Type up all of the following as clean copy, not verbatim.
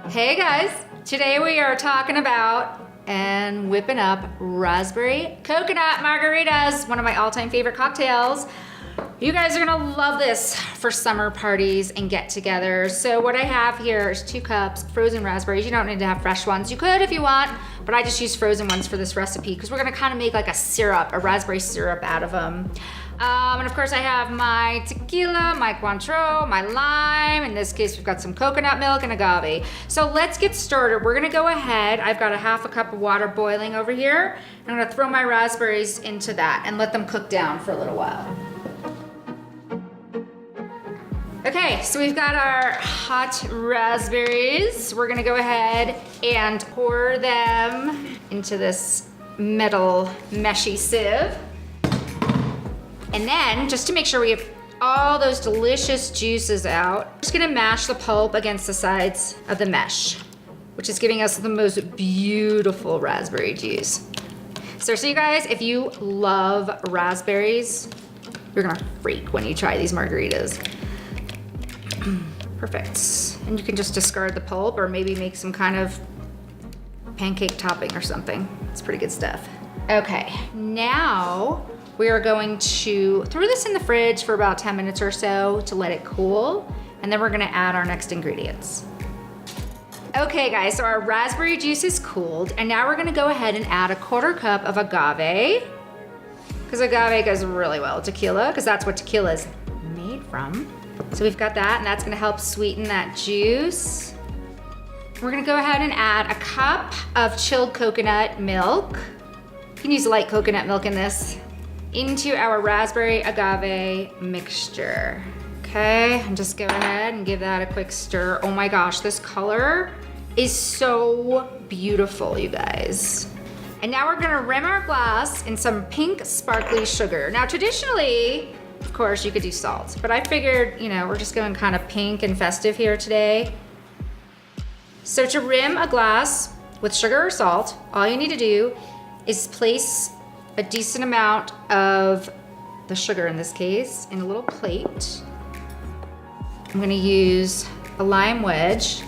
Hey guys, today we are talking about and whipping up raspberry coconut margaritas, one of my all-time favorite cocktails. You guys are gonna love this for summer parties and get-togethers. So what I have here is 2 cups frozen raspberries. You don't need to have fresh ones. You could if you want, but I just use frozen ones for this recipe because we're gonna kind of make like a syrup, a raspberry syrup out of them. And of course I have my tequila, my Cointreau, my lime. In this case, we've got some coconut milk and agave. So let's get started. We're gonna go ahead. I've got a half a cup of water boiling over here. I'm gonna throw my raspberries into that and let them cook down for a little while. Okay, so we've got our hot raspberries. We're gonna go ahead and pour them into this metal meshy sieve. And then, just to make sure we have all those delicious juices out, I'm just gonna mash the pulp against the sides of the mesh, which is giving us the most beautiful raspberry juice. Seriously, you guys, if you love raspberries, you're gonna freak when you try these margaritas. Perfect. And you can just discard the pulp or maybe make some kind of pancake topping or something. It's pretty good stuff. Okay, now we are going to throw this in the fridge for about 10 minutes or so to let it cool, and then we're gonna add our next ingredients. Okay guys, so our raspberry juice is cooled, and now we're gonna go ahead and add a 1/4 cup of agave, because agave goes really well with tequila, because that's what tequila is made from. So we've got that, and that's gonna help sweeten that juice. We're gonna go ahead and add a cup of chilled coconut milk. You can use light coconut milk in this, into our raspberry agave mixture. Okay, and just go ahead and give that a quick stir. Oh my gosh, this color is so beautiful, you guys. And now we're gonna rim our glass in some pink sparkly sugar. Now traditionally, of course, you could do salt, but I figured, we're just going kind of pink and festive here today. So to rim a glass with sugar or salt, all you need to do is place a decent amount of the sugar, in this case, in a little plate. I'm gonna use a lime wedge.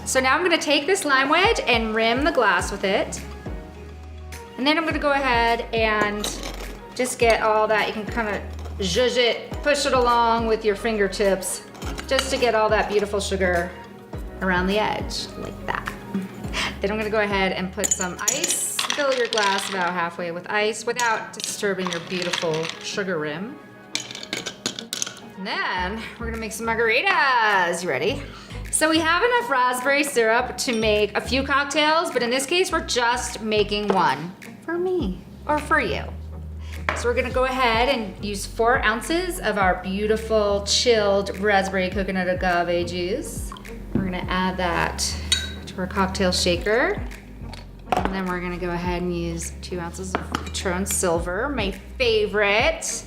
So now I'm gonna take this lime wedge and rim the glass with it. And then I'm gonna go ahead and just get all that. You can kind of zhuzh it, push it along with your fingertips, just to get all that beautiful sugar around the edge, like that. Then I'm gonna go ahead and put some ice. Fill your glass about halfway with ice without disturbing your beautiful sugar rim. And then we're gonna make some margaritas. You ready? So we have enough raspberry syrup to make a few cocktails, but in this case, we're just making one for me or for you. So we're gonna go ahead and use 4 ounces of our beautiful chilled raspberry coconut agave juice. We're gonna add that to our cocktail shaker. And then we're gonna go ahead and use 2 ounces of Patron Silver, my favorite.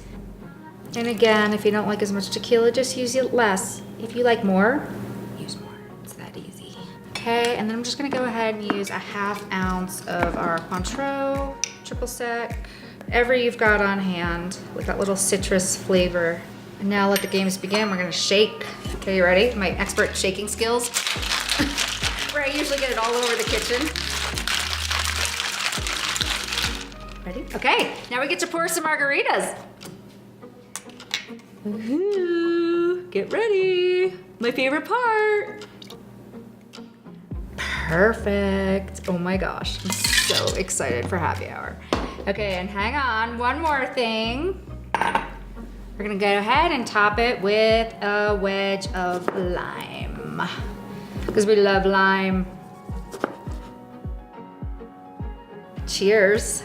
And again, if you don't like as much tequila, just use it less. If you like more, use more. It's that easy. Okay, and then I'm just gonna go ahead and use a 1/2 ounce of our Cointreau triple sec. Whatever you've got on hand with that little citrus flavor. And now let the games begin. We're gonna shake. Okay, you ready? My expert shaking skills. Where I usually get it all over the kitchen. Ready? Okay, now we get to pour some margaritas. Woohoo! Get ready. My favorite part. Perfect. Oh my gosh, I'm so excited for happy hour. Okay, and hang on, one more thing. We're gonna go ahead and top it with a wedge of lime, because we love lime. Cheers.